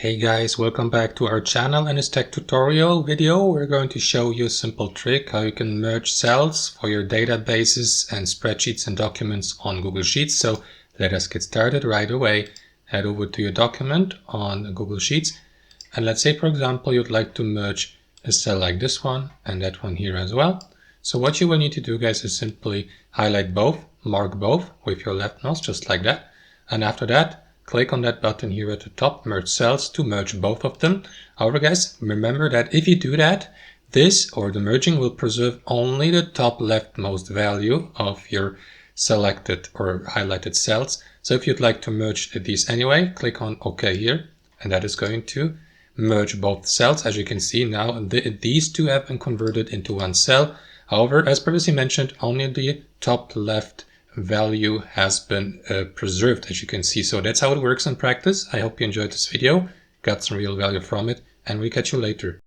Hey guys, welcome back to our channel. In this tech tutorial video, we're going to show you a simple trick how you can merge cells for your databases and spreadsheets and documents on Google Sheets. So let us get started right away. Head over to your document on Google Sheets. And let's say, for example, you'd like to merge a cell like this one and that one here as well. So what you will need to do, guys, is simply highlight both, mark both with your left mouse, just like that. And after that, click on that button here at the top, merge cells, to merge both of them. However, guys, remember that if you do that, this or the merging will preserve only the top leftmost value of your selected or highlighted cells. So if you'd like to merge these anyway, click on OK here, and that is going to merge both cells. As you can see now, these two have been converted into one cell. However, as previously mentioned, only the top left value has been preserved, as you can see. So that's how it works in practice. I hope you enjoyed this video, got some real value from it, and we'll catch you later.